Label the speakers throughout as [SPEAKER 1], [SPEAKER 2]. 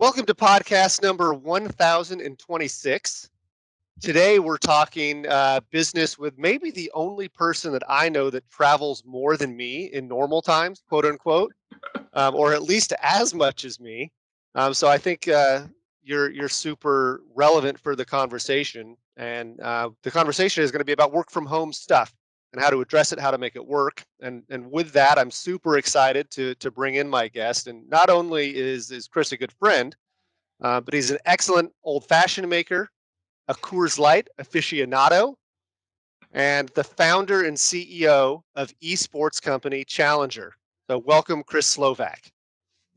[SPEAKER 1] Welcome to podcast number 1026. Today we're talking business with maybe the only person that I know that travels more than me in normal times, quote unquote, or at least as much as me. So I think you're super relevant for the conversation, and the conversation is going to be about work from home stuff and how to address it, how to make it work. And with that, I'm super excited to bring in my guest. And not only is Chris a good friend, but he's an excellent old fashioned maker, a Coors Light aficionado, and the founder and CEO of esports company Challenger. So, welcome, Chris Slovak.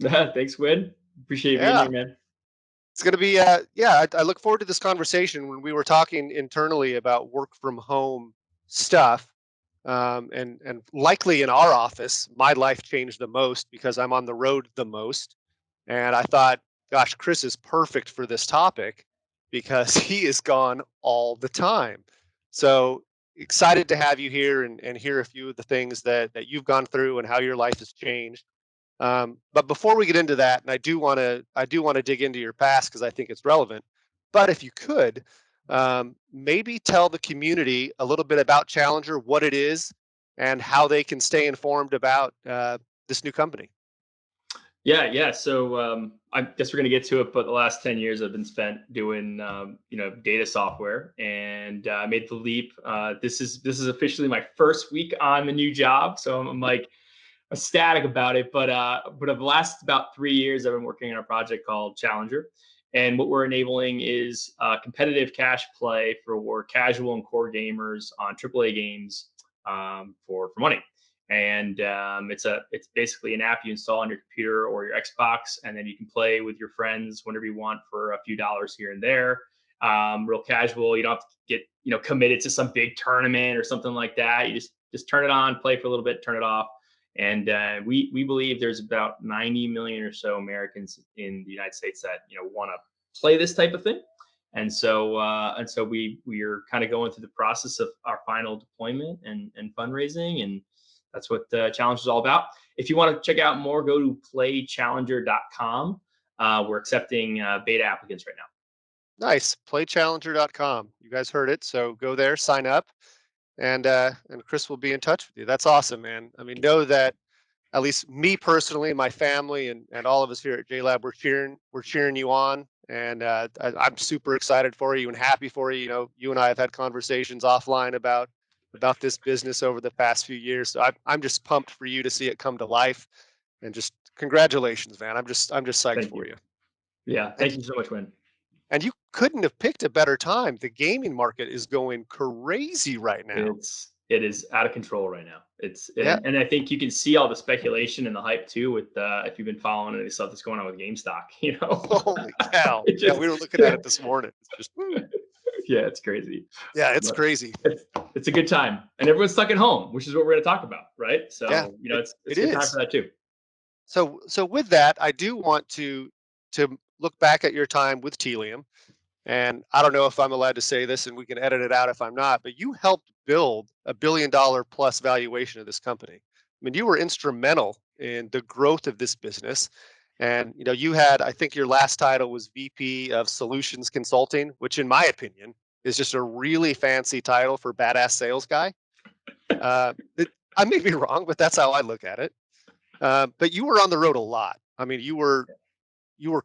[SPEAKER 2] Thanks, Win. Appreciate being
[SPEAKER 1] Yeah,
[SPEAKER 2] here, man.
[SPEAKER 1] it's going to be, I look forward to this conversation. When we were talking internally about work from home stuff, and likely in our office, my life changed the most because I'm on the road the most. And I thought, gosh, Chris is perfect for this topic because he is gone all the time. So excited to have you here and hear a few of the things that you've gone through and how your life has changed. But before we get into that, and I do want to dig into your past because I think it's relevant. But if you could, maybe tell the community a little bit about Challenger, what it is, and how they can stay informed about this new company.
[SPEAKER 2] Yeah. So I guess we're gonna get to it, but the last 10 years have been spent doing data software, and I made the leap. This is officially my first week on the new job, so I'm like ecstatic about it. But of the last about 3 years, I've been working on a project called Challenger, and what we're enabling is competitive cash play for casual and core gamers on AAA games for money. And it's basically an app you install on your computer or your Xbox, and then you can play with your friends whenever you want for a few dollars here and there. Real casual. You don't have to get committed to some big tournament or something like that. You just turn it on, play for a little bit, turn it off. And we believe there's about 90 million or so Americans in the United States that want to play this type of thing. And so we are kind of going through the process of our final deployment and fundraising, and that's what the challenge is all about. If you want to check out more, go to playchallenger.com. We're accepting beta applicants right now.
[SPEAKER 1] Nice. Playchallenger.com. You guys heard it. So go there, sign up, and Chris will be in touch with you. That's awesome, man. I mean, know that at least me personally, my family, and all of us here at JLab, we're cheering you on, and I'm super excited for you and happy for you. You know, you and I have had conversations offline about this business over the past few years. So I'm just pumped for you to see it come to life, and just congratulations, man. I'm just psyched
[SPEAKER 2] Thank
[SPEAKER 1] for
[SPEAKER 2] you.
[SPEAKER 1] you.
[SPEAKER 2] Yeah,
[SPEAKER 1] And
[SPEAKER 2] thank you so much, Win.
[SPEAKER 1] and you couldn't have picked a better time. The gaming market is going crazy right now.
[SPEAKER 2] It is out of control right now. It's
[SPEAKER 1] Yeah.
[SPEAKER 2] and I think you can see all the speculation and the hype too with if you've been following any stuff that's going on with GameStop.
[SPEAKER 1] Holy cow.
[SPEAKER 2] It
[SPEAKER 1] Yeah,
[SPEAKER 2] just
[SPEAKER 1] we were looking at it this morning. It's just, woo.
[SPEAKER 2] yeah, it's crazy.
[SPEAKER 1] Yeah, it's
[SPEAKER 2] But
[SPEAKER 1] crazy.
[SPEAKER 2] it's a good time, and everyone's stuck at home, which is what we're going to talk about, right?
[SPEAKER 1] Yeah,
[SPEAKER 2] So
[SPEAKER 1] it
[SPEAKER 2] it's
[SPEAKER 1] it
[SPEAKER 2] a good time for
[SPEAKER 1] is.
[SPEAKER 2] that too.
[SPEAKER 1] So with that, I do want to look back at your time with Telium, and I don't know if I'm allowed to say this, and we can edit it out if I'm not, but you helped build a $1 billion plus valuation of this company. I mean, you were instrumental in the growth of this business. And you had, I think your last title was VP of Solutions Consulting, which in my opinion is just a really fancy title for badass sales guy. I may be wrong, but that's how I look at it. But you were on the road a lot. I mean, you were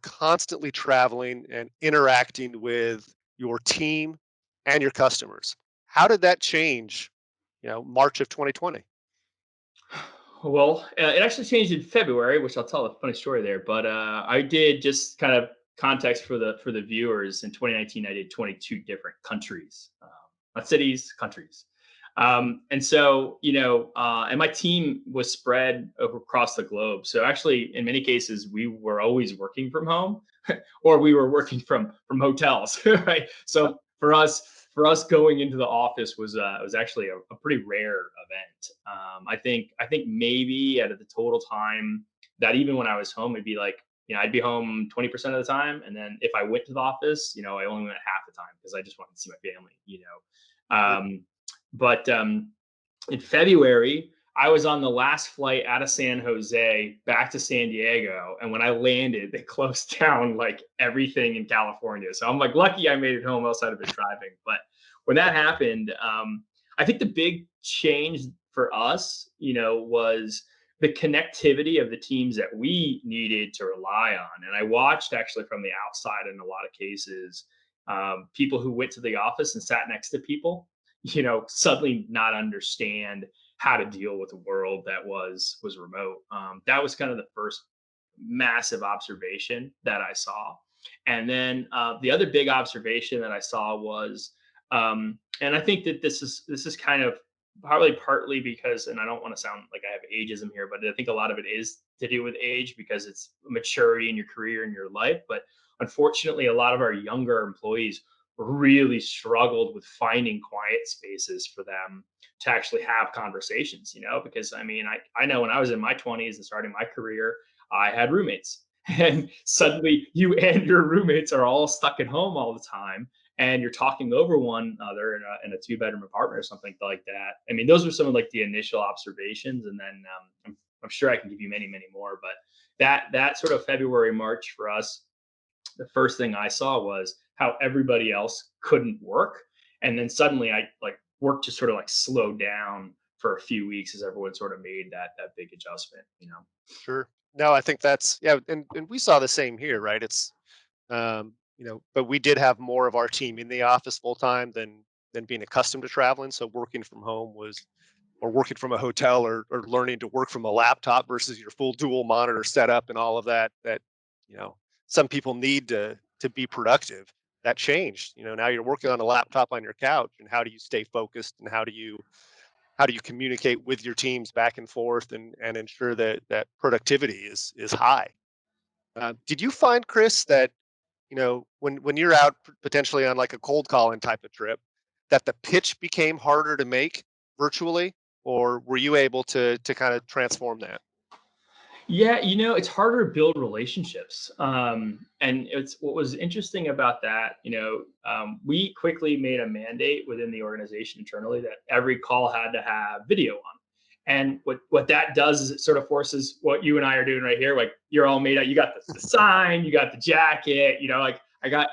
[SPEAKER 1] constantly traveling and interacting with your team and your customers. How did that change, March of 2020?
[SPEAKER 2] Well, it actually changed in February, which I'll tell a funny story there. But I did just kind of context for the viewers. In 2019, I did 22 different countries, not cities, countries. And so, and my team was spread across the globe. So actually, in many cases, we were always working from home, or we were working from hotels, right?
[SPEAKER 1] Yep.
[SPEAKER 2] So for us going into the office was actually a pretty rare event. I think maybe out of the total time that even when I was home, it'd be like I'd be home 20% of the time, and then if I went to the office, I only went half the time because I just wanted to see my family.
[SPEAKER 1] Yep.
[SPEAKER 2] But in February, I was on the last flight out of San Jose back to San Diego, and when I landed, they closed down like everything in California. So I'm like lucky I made it home, else I'd have been driving. But when that happened, I think the big change for us, was the connectivity of the teams that we needed to rely on. And I watched actually from the outside in a lot of cases, people who went to the office and sat next to people, suddenly not understand how to deal with a world that was remote. That was kind of the first massive observation that I saw. And then the other big observation that I saw was, and I think that this is kind of probably partly because, and I don't want to sound like I have ageism here, but I think a lot of it is to do with age because it's maturity in your career and your life. But unfortunately, a lot of our younger employees really struggled with finding quiet spaces for them to actually have conversations, because I mean, I know when I was in my 20s and starting my career, I had roommates. And suddenly you and your roommates are all stuck at home all the time and you're talking over one another in a two-bedroom apartment or something like that. I mean, those are some of like the initial observations. And then I'm sure I can give you many, many more, but that sort of February, March for us, the first thing I saw was how everybody else couldn't work. And then suddenly I like work just sort of like slowed down for a few weeks as everyone sort of made that big adjustment.
[SPEAKER 1] Sure. No, I think that's yeah, and we saw the same here, right? It's but we did have more of our team in the office full time than being accustomed to traveling. So working from home was or working from a hotel or learning to work from a laptop versus your full dual monitor setup and all of that you know some people need to be productive. That changed. Now you're working on a laptop on your couch, and how do you stay focused, and how do you communicate with your teams back and forth, and ensure that productivity is high. Did you find, Chris, that when you're out potentially on like a cold calling type of trip, that the pitch became harder to make virtually, or were you able to kind of transform that?
[SPEAKER 2] Yeah, it's harder to build relationships. And it's what was interesting about that, we quickly made a mandate within the organization internally that every call had to have video on. And what that does is it sort of forces what you and I are doing right here. Like you're all made out, you got the sign, you got the jacket, like I got,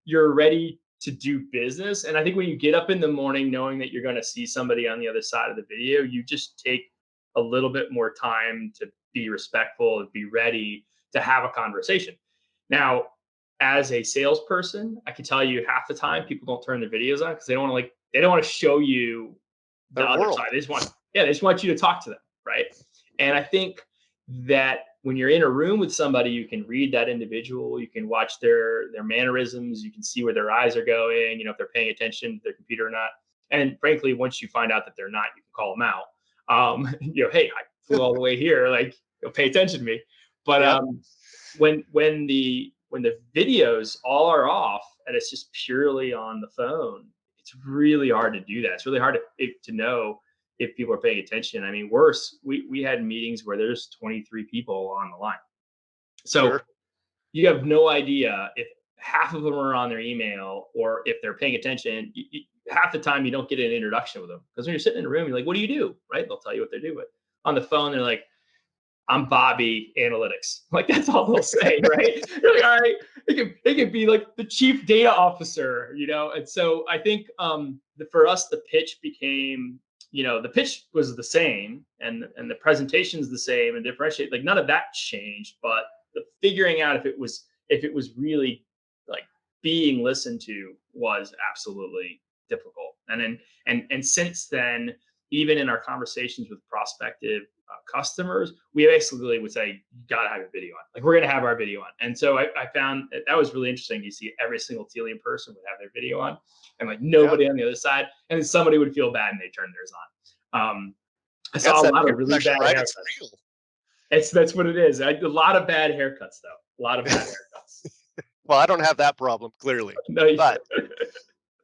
[SPEAKER 2] you're ready to do business. And I think when you get up in the morning knowing that you're going to see somebody on the other side of the video, you just take a little bit more time to be respectful and be ready to have a conversation. Now, as a salesperson, I can tell you half the time people don't turn their videos on because they don't want to show you the
[SPEAKER 1] Their
[SPEAKER 2] other
[SPEAKER 1] world.
[SPEAKER 2] side. They just want you to talk to them, right? And I think that when you're in a room with somebody, you can read that individual, you can watch their mannerisms, you can see where their eyes are going, if they're paying attention to their computer or not. And frankly, once you find out that they're not, you can call them out. Hey, I flew all the way here, like, pay attention to me. But
[SPEAKER 1] Yep.
[SPEAKER 2] when the videos all are off and it's just purely on the phone, it's really hard to do that. It's really hard to know if people are paying attention. I mean, worse, we had meetings where there's 23 people on the line. So
[SPEAKER 1] Sure.
[SPEAKER 2] you have no idea if half of them are on their email or if they're paying attention. Half the time you don't get an introduction with them because when you're sitting in a room, you're like, what do you do? Right? They'll tell you what they do. But on the phone, they're like, I'm Bobby Analytics. Like that's all they'll say, right? You're like, all right, it could be like the chief data officer. And so I think for us, the pitch became, the pitch was the same and the presentation's the same and differentiate. Like none of that changed, but the figuring out if it was really like being listened to was absolutely difficult. And then and since then, even in our conversations with prospective customers, we basically would say, you gotta have your video on. Like we're gonna have our video on. And so I found that was really interesting. You see every single Telium person would have their video on and like
[SPEAKER 1] Yeah.
[SPEAKER 2] nobody on the other side. And then somebody would feel bad and they turn theirs on. I saw
[SPEAKER 1] That's
[SPEAKER 2] a
[SPEAKER 1] that
[SPEAKER 2] lot
[SPEAKER 1] peer
[SPEAKER 2] of really
[SPEAKER 1] pressure,
[SPEAKER 2] bad
[SPEAKER 1] right? It's
[SPEAKER 2] haircuts.
[SPEAKER 1] real.
[SPEAKER 2] That's what it is. A lot of bad haircuts though. A lot of bad haircuts.
[SPEAKER 1] Well, I don't have that problem clearly,
[SPEAKER 2] No, you
[SPEAKER 1] but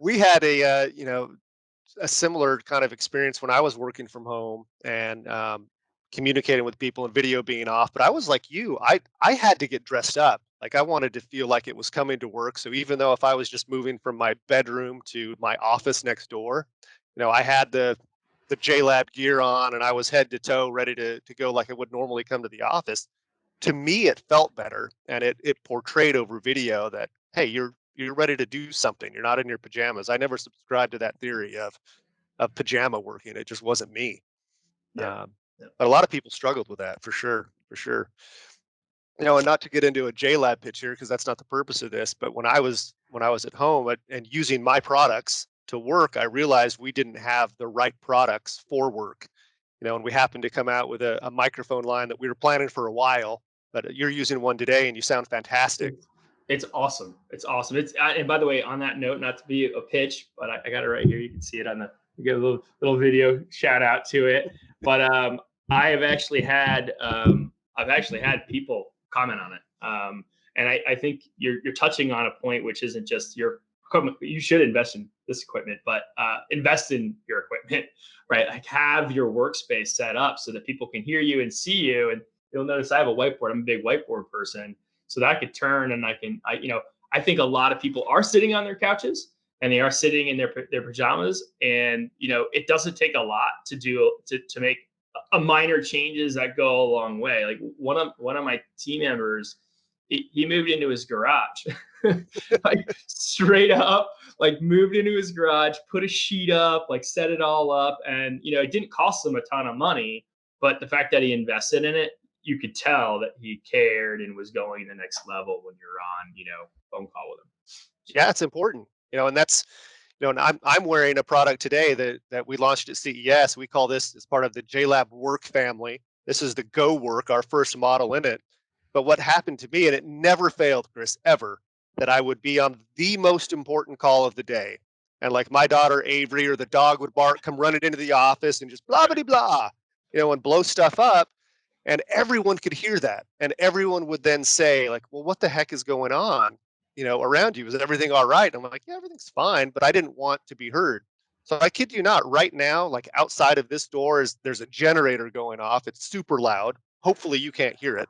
[SPEAKER 1] we had a similar kind of experience when I was working from home and communicating with people and video being off. But I was like you, I had to get dressed up. Like I wanted to feel like it was coming to work. So even though if I was just moving from my bedroom to my office next door, I had the the JLab gear on and I was head to toe ready to go like I would normally come to the office, to me it felt better, and it portrayed over video that, hey, you're ready to do something. You're not in your pajamas. I never subscribed to that theory of pajama working. It just wasn't me.
[SPEAKER 2] Yeah.
[SPEAKER 1] Um,
[SPEAKER 2] Yeah.
[SPEAKER 1] but a lot of people struggled with that, for sure, for sure. And not to get into a JLab pitch here because that's not the purpose of this, but when I was at home and using my products to work, I realized we didn't have the right products for work. And we happened to come out with a microphone line that we were planning for a while, but you're using one today and you sound fantastic.
[SPEAKER 2] It's awesome. It's awesome. And by the way, on that note, not to be a pitch, but I got it right here. You can see it on the. You get a little video shout out to it. But I have actually had people comment on it. And I think you're touching on a point which isn't just your equipment. You should invest in this equipment, but invest in your equipment, right? Like have your workspace set up so that people can hear you and see you. And you'll notice I have a whiteboard. I'm a big whiteboard person, so that I could turn and I think a lot of people are sitting on their couches and they are sitting in their pajamas, and it doesn't take a lot to make a minor changes that go a long way. Like one of my team members, he moved into his garage, like straight up, like moved into his garage, put a sheet up, like set it all up, and it didn't cost him a ton of money, but the fact that he invested in it, you could tell that he cared and was going the next level when you're on, phone call with him.
[SPEAKER 1] Yeah, it's important. And that's, and I'm wearing a product today that we launched at CES. We call this as part of the JLab Work family. This is the Go Work, our first model in it. But what happened to me, and it never failed, Chris, ever, that I would be on the most important call of the day. And like my daughter Avery or the dog would bark, come running into the office and just blah blah blah, and blow stuff up. And everyone could hear that. And everyone would then say, like, well, what the heck is going on, around you? Is everything all right? I'm like, yeah, everything's fine, but I didn't want to be heard. So I kid you not, right now, like outside of this door there's a generator going off. It's super loud. Hopefully you can't hear it.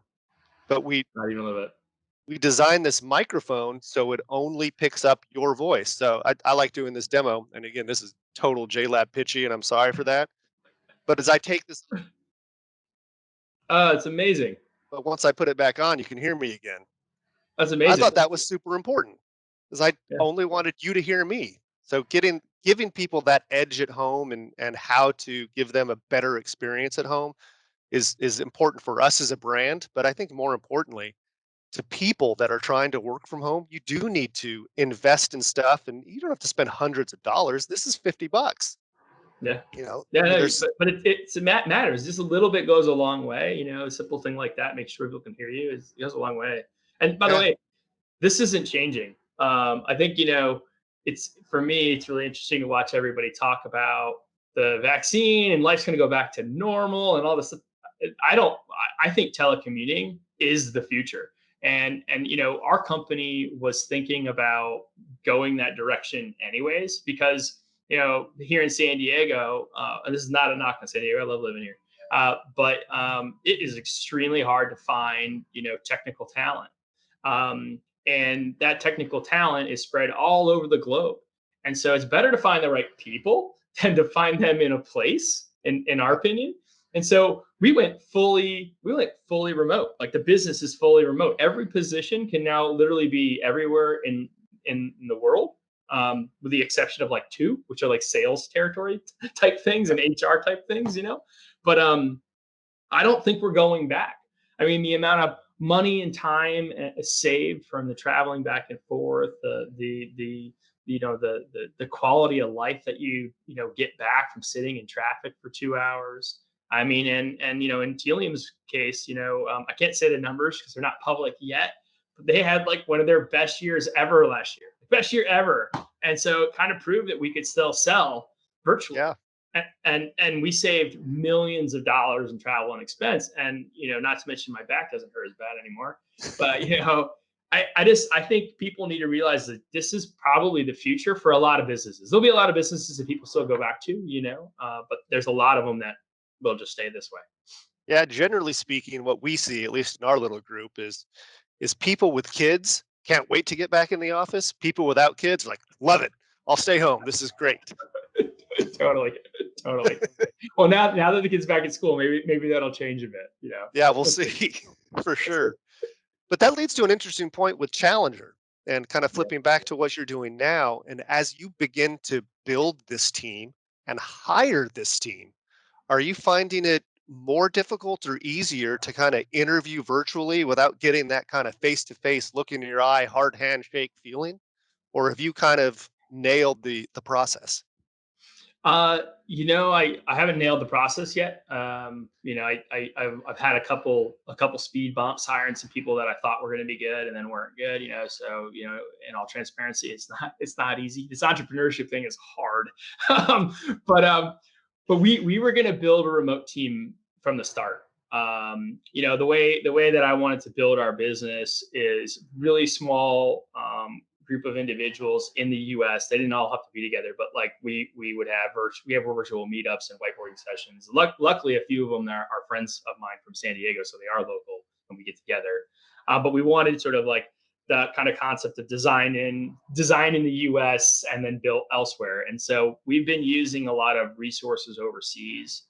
[SPEAKER 1] But
[SPEAKER 2] Not even a little bit.
[SPEAKER 1] we designed this microphone so it only picks up your voice. So I like doing this demo. And again, this is total JLab pitchy, and I'm sorry for that. But as I take this,
[SPEAKER 2] Oh, it's amazing.
[SPEAKER 1] but once I put it back on, you can hear me again.
[SPEAKER 2] That's
[SPEAKER 1] I
[SPEAKER 2] amazing.
[SPEAKER 1] thought that was super important because I
[SPEAKER 2] Yeah.
[SPEAKER 1] only wanted you to hear me. So giving people that edge at home and how to give them a better experience at home is important for us as a brand. But I think more importantly, to people that are trying to work from home, you do need to invest in stuff, and you don't have to spend hundreds of dollars. This is $50.
[SPEAKER 2] Yeah.
[SPEAKER 1] You know,
[SPEAKER 2] Yeah, no,
[SPEAKER 1] there's
[SPEAKER 2] but it matters. Just a little bit goes a long way. A simple thing like that, make sure people can hear you, it goes a long way. And by the
[SPEAKER 1] yeah,
[SPEAKER 2] way, this isn't changing. I think it's for me. It's really interesting to watch everybody talk about the vaccine and life's going to go back to normal and all this stuff. I don't. I think telecommuting is the future, and our company was thinking about going that direction anyways because here in San Diego, and this is not a knock on San Diego. I love living here, but it is extremely hard to find technical talent. And that technical talent is spread all over the globe. And so it's better to find the right people than to find them in a place, in our opinion. And so we went fully remote. Like the business is fully remote. Every position can now literally be everywhere in the world, with the exception of like two, which are like sales territory type things and HR type things, But I don't think we're going back. I mean, the amount of money and time saved from the traveling back and forth, the quality of life that you get back from sitting in traffic for 2 hours. I mean, and in Telium's case, I can't say the numbers because they're not public yet, but they had like one of their best years ever last year, best year ever, and so it kind of proved that we could still sell virtually.
[SPEAKER 1] yeah,
[SPEAKER 2] And we saved millions of dollars in travel and expense, and not to mention my back doesn't hurt as bad anymore. But I think people need to realize that this is probably the future for a lot of businesses. There'll be a lot of businesses that people still go back to, but there's a lot of them that will just stay this way.
[SPEAKER 1] yeah. Generally speaking, what we see, at least in our little group, is people with kids can't wait to get back in the office. People without kids are like, love it. I'll stay home. This is great.
[SPEAKER 2] Totally. Totally. Well, now that the kid's back at school, maybe that'll change a bit.
[SPEAKER 1] Yeah, we'll see for sure. But that leads to an interesting point with Challenger and kind of
[SPEAKER 2] Yeah.
[SPEAKER 1] flipping back to what you're doing now. And as you begin to build this team and hire this team, are you finding it more difficult or easier to kind of interview virtually without getting that kind of face to face, look in your eye, hard handshake feeling? Or have you kind of nailed the process?
[SPEAKER 2] I haven't nailed the process yet. I've had a couple speed bumps hiring some people that I thought were going to be good and then weren't good. So in all transparency, it's not easy. This entrepreneurship thing is hard. um, but um, but we were going to build a remote team from the start. The way that I wanted to build our business is really small. Group of individuals in the U.S. They didn't all have to be together, but like we would have virtual meetups and whiteboarding sessions. Luckily, a few of them are friends of mine from San Diego, so they are local and we get together. But we wanted sort of like the kind of concept of design in the U.S. and then built elsewhere. And so we've been using a lot of resources overseas,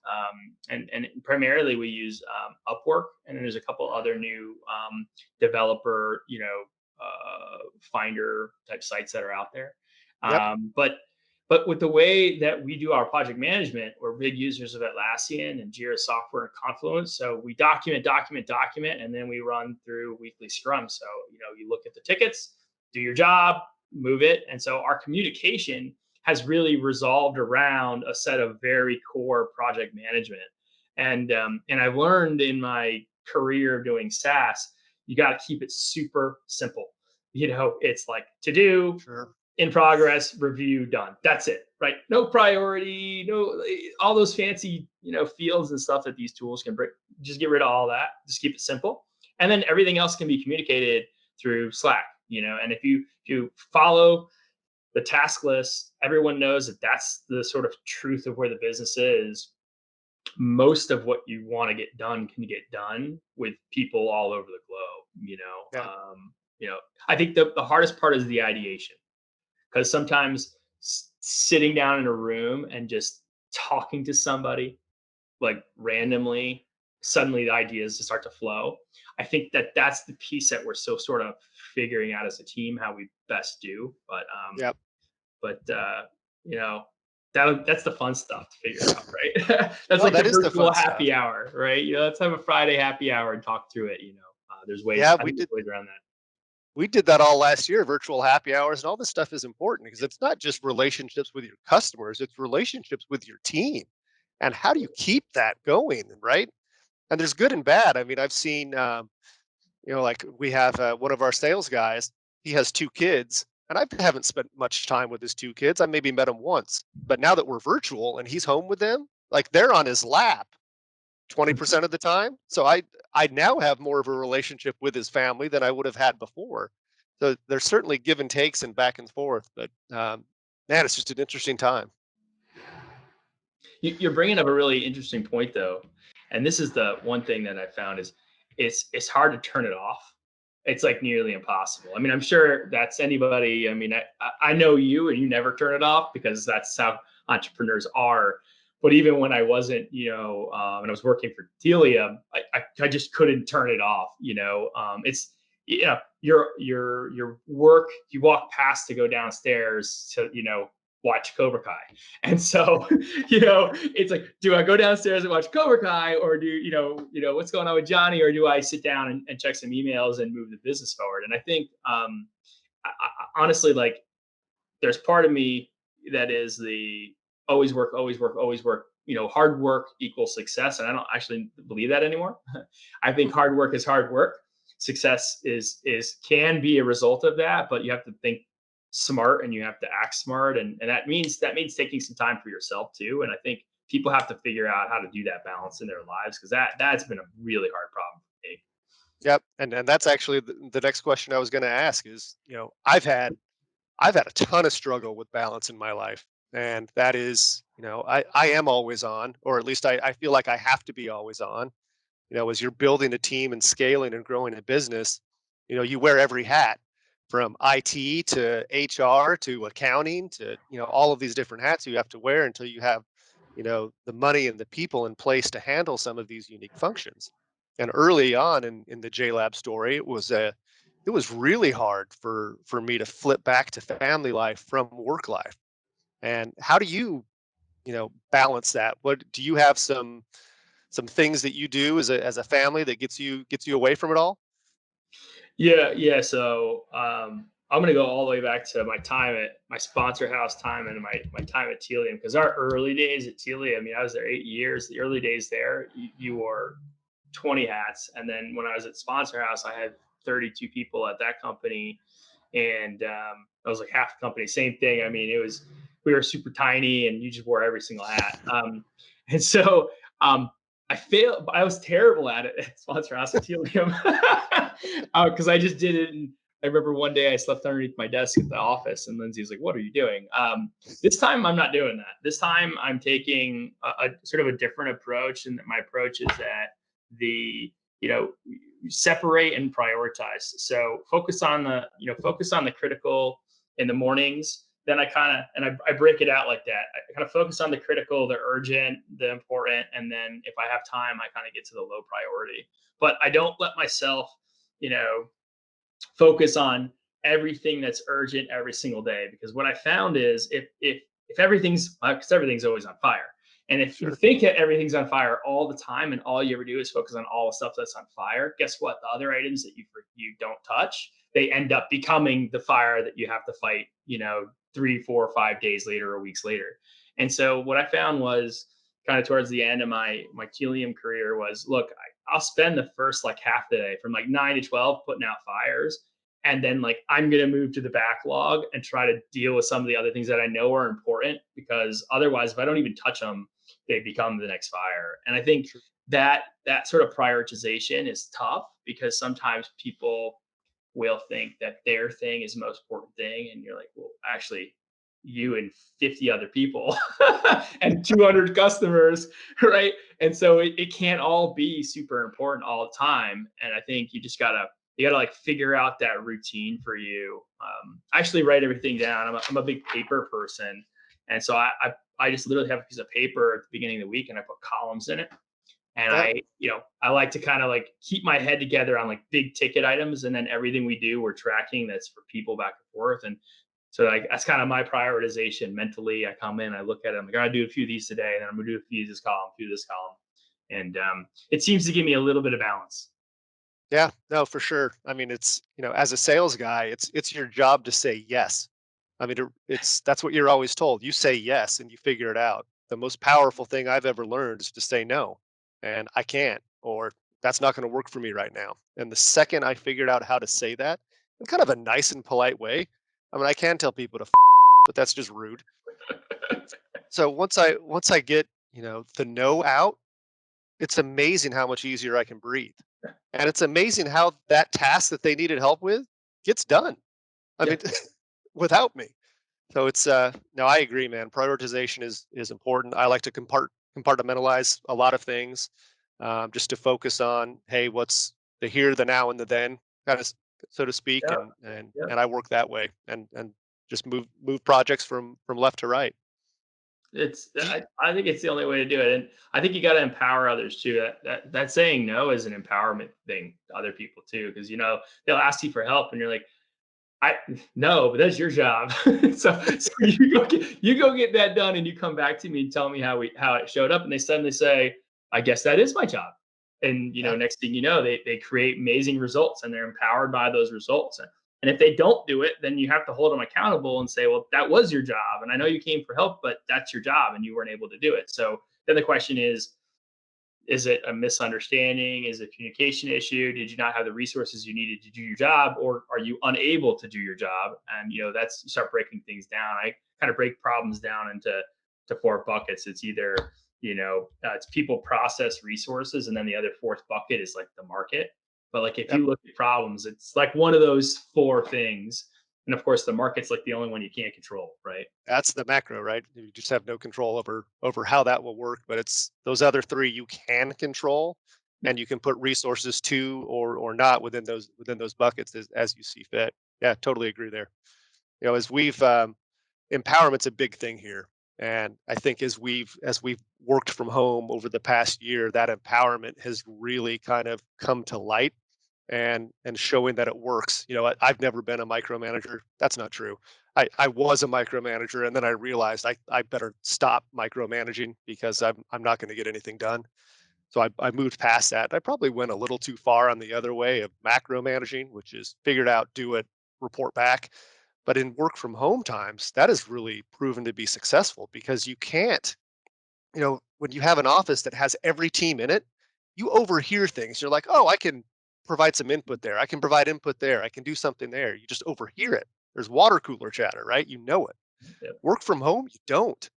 [SPEAKER 2] and primarily we use Upwork, and then there's a couple other new developer, finder type sites that are out there.
[SPEAKER 1] Yep.
[SPEAKER 2] But with the way that we do our project management, we're big users of Atlassian and Jira Software and Confluence. So we document, and then we run through weekly scrum. So you look at the tickets, do your job, move it. And so our communication has really resolved around a set of very core project management. And I've learned in my career doing SaaS, you got to keep it super simple. It's like to do,
[SPEAKER 1] Sure.
[SPEAKER 2] in progress, review, done. That's it, right? No priority, no all those fancy, fields and stuff that these tools can bring. Just get rid of all that. Just keep it simple, and then everything else can be communicated through Slack. And if you follow the task list, everyone knows that that's the sort of truth of where the business is. Most of what you want to get done can get done with people all over the globe.
[SPEAKER 1] Yeah.
[SPEAKER 2] I think the hardest part is the ideation, because sometimes sitting down in a room and just talking to somebody like randomly, suddenly the ideas just start to flow. I think that that's the piece that we're still sort of figuring out as a team how we best do.
[SPEAKER 1] Yep.
[SPEAKER 2] But you know that's the fun stuff to figure out, right? That's
[SPEAKER 1] No,
[SPEAKER 2] like the
[SPEAKER 1] that is the
[SPEAKER 2] virtual
[SPEAKER 1] fun stuff.
[SPEAKER 2] happy hour, right? Let's have a Friday happy hour and talk through it. There's ways.
[SPEAKER 1] Yeah,
[SPEAKER 2] I think there's ways around that.
[SPEAKER 1] we did that all last year, virtual happy hours, and all this stuff is important because it's not just relationships with your customers, it's relationships with your team. And how do you keep that going, right? And there's good and bad. I mean, I've seen, like we have one of our sales guys, he has two kids, and I haven't spent much time with his two kids. I maybe met him once, but now that we're virtual and he's home with them, like they're on his lap 20% of the time. So I now have more of a relationship with his family than I would have had before. So there's certainly give and takes and back and forth, but man, it's just an interesting time.
[SPEAKER 2] You're bringing up a really interesting point, though, and this is the one thing that I found is it's hard to turn it off. It's like nearly impossible. I mean, I'm sure that's anybody. I mean, I know you, and you never turn it off because that's how entrepreneurs are. But even when I wasn't, and I was working for Delia, I just couldn't turn it off. It's your work. You walk past to go downstairs to watch Cobra Kai. And so, it's like, do I go downstairs and watch Cobra Kai, or do what's going on with Johnny, or do I sit down and check some emails and move the business forward? And I think, honestly, like, there's part of me that is the always work, always work, always work. Hard work equals success, and I don't actually believe that anymore. I think hard work is hard work. Success is can be a result of that, but you have to think smart and you have to act smart, and that means taking some time for yourself too. And I think people have to figure out how to do that balance in their lives, because that's been a really hard problem for me.
[SPEAKER 1] Yep. And that's actually the next question I was going to ask is, I've had a ton of struggle with balance in my life. And that is, I am always on, or at least I feel like I have to be always on. As you're building a team and scaling and growing a business, you wear every hat from IT to HR to accounting to, all of these different hats you have to wear until you have the money and the people in place to handle some of these unique functions. And early on in the JLab story, it was really hard for me to flip back to family life from work life. And how do you balance that? What do you have some things that you do as a family that gets you away from it all?
[SPEAKER 2] Yeah, yeah. So I'm gonna go all the way back to my time at my sponsor house time and my time at Telium, because our early days at Telium, I mean, I was there 8 years. The early days there, you wore 20 hats, and then when I was at sponsor house, I had 32 people at that company, and I was like half the company. Same thing. I mean, it was we were super tiny, and you just wore every single hat. And so um, I failed. I was terrible at it at sponsor house at Telium because I just did it. And I remember one day I slept underneath my desk at the office, and Lindsay was like, "What are you doing?" This time I'm not doing that. This time I'm taking a sort of a different approach, and my approach is that the you know separate and prioritize. So focus on the critical in the mornings. Then I break it out like that. I kind of focus on the critical, the urgent, the important, and then if I have time, I kind of get to the low priority. But I don't let myself, you know, focus on everything that's urgent every single day, because what I found is if everything's because everything's always on fire, and if you
[SPEAKER 1] Sure.
[SPEAKER 2] think that everything's on fire all the time and all you ever do is focus on all the stuff that's on fire, guess what? The other items that you don't touch, they end up becoming the fire that you have to fight, 3, 4, 5 days later or weeks later. And so what I found was kind of towards the end of my Telium career was, look, I'll spend the first like half the day from like 9 to 12 putting out fires. And then like I'm gonna move to the backlog and try to deal with some of the other things that I know are important, because otherwise, if I don't even touch them, they become the next fire. And I think
[SPEAKER 1] Sure.
[SPEAKER 2] that sort of prioritization is tough, because sometimes people will think that their thing is the most important thing, and you're like, well, actually, you and 50 other people and 200 customers, right? And so it can't all be super important all the time. And I think you gotta like figure out that routine for you. I actually write everything down. I'm a big paper person, and so I just literally have a piece of paper at the beginning of the week, and I put columns in it. And
[SPEAKER 1] Yeah.
[SPEAKER 2] I like to kind of like keep my head together on like big ticket items, and then everything we do, we're tracking that's for people back and forth. And so like that's kind of my prioritization mentally. I come in, I look at it, I'm like, I gotta do a few of these today, and then I'm gonna do a few of this column, a few of this column. And it seems to give me a little bit of balance.
[SPEAKER 1] Yeah, no, for sure. I mean, as a sales guy, it's your job to say yes. I mean, it's that's what you're always told. You say yes and you figure it out. The most powerful thing I've ever learned is to say no, and I can't, or that's not going to work for me right now. And the second I figured out how to say that in kind of a nice and polite way, I mean, I can tell people to, but that's just rude. So once I get the no out, it's amazing how much easier I can breathe. And it's amazing how that task that they needed help with gets done. I
[SPEAKER 2] Yeah.
[SPEAKER 1] mean, without me. So no, I agree, man. Prioritization is important. I like to compartmentalize a lot of things, just to focus on, hey, what's the here, the now, and the then, kind of so to speak,
[SPEAKER 2] Yeah. Yeah.
[SPEAKER 1] and I work that way, and just move projects from left to right. Do you,
[SPEAKER 2] I think it's the only way to do it. And I think you got to empower others too. That saying no is an empowerment thing to other people too, because they'll ask you for help, and you're like, I no, but that's your job. So you go get that done, and you come back to me and tell me how it showed up, and they suddenly say, I guess that is my job. And
[SPEAKER 1] yeah,
[SPEAKER 2] next thing you know, they create amazing results, and they're empowered by those results. And if they don't do it, then you have to hold them accountable and say, well, that was your job. And I know you came for help, but that's your job and you weren't able to do it. So then the question is it a misunderstanding? Is it a communication issue? Did you not have the resources you needed to do your job, or are you unable to do your job? And that's you start breaking things down. I kind of break problems down into four buckets. It's either it's people, process, resources, and then the other fourth bucket is like the market. But like if
[SPEAKER 1] yep.
[SPEAKER 2] you look at problems, it's like one of those four things. And of course, the market's like the only one you can't control, right?
[SPEAKER 1] That's the macro, right? You just have no control over how that will work, but it's those other three you can control,
[SPEAKER 2] Yeah.
[SPEAKER 1] and you can put resources to or not within those buckets as you see fit. Yeah, totally agree there. As we've empowerment's a big thing here, And I think as we've worked from home over the past year, that empowerment has really kind of come to light, and showing that it works. I've never been a micromanager. That's not true. I was a micromanager, and then I realized I better stop micromanaging because I'm not going to get anything done. So I moved past that. I probably went a little too far on the other way of macro managing, which is figured out, do it, report back. But in work from home times, that has really proven to be successful because you can't, when you have an office that has every team in it, you overhear things. You're like, oh, I can provide some input there. I can provide input there. I can do something there. You just overhear it. There's water cooler chatter, right? You know it.
[SPEAKER 2] Yep.
[SPEAKER 1] Work from home, you don't.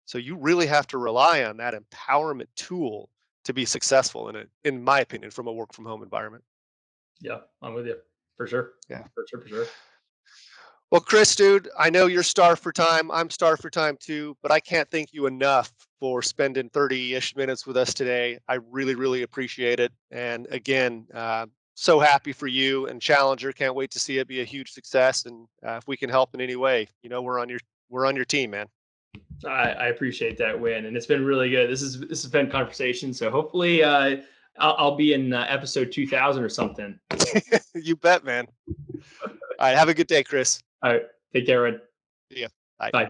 [SPEAKER 1] So you really have to rely on that empowerment tool to be successful in my opinion, from a work from home environment.
[SPEAKER 2] Yeah, I'm with you for sure.
[SPEAKER 1] Yeah.
[SPEAKER 2] For sure. For sure.
[SPEAKER 1] Well, Chris, dude, I know you're starved for time. I'm starved for time too, but I can't thank you enough for spending 30-ish minutes with us today. I really, really appreciate it. And again, so happy for you and Challenger. Can't wait to see it be a huge success. And if we can help in any way, we're on your team, man.
[SPEAKER 2] I appreciate that win, and it's been really good. This has been conversation. So hopefully, I'll be in episode 2000 or something.
[SPEAKER 1] You bet, man. All right, have a good day, Chris.
[SPEAKER 2] All right, take care, Red.
[SPEAKER 1] See ya. Bye.
[SPEAKER 2] Bye.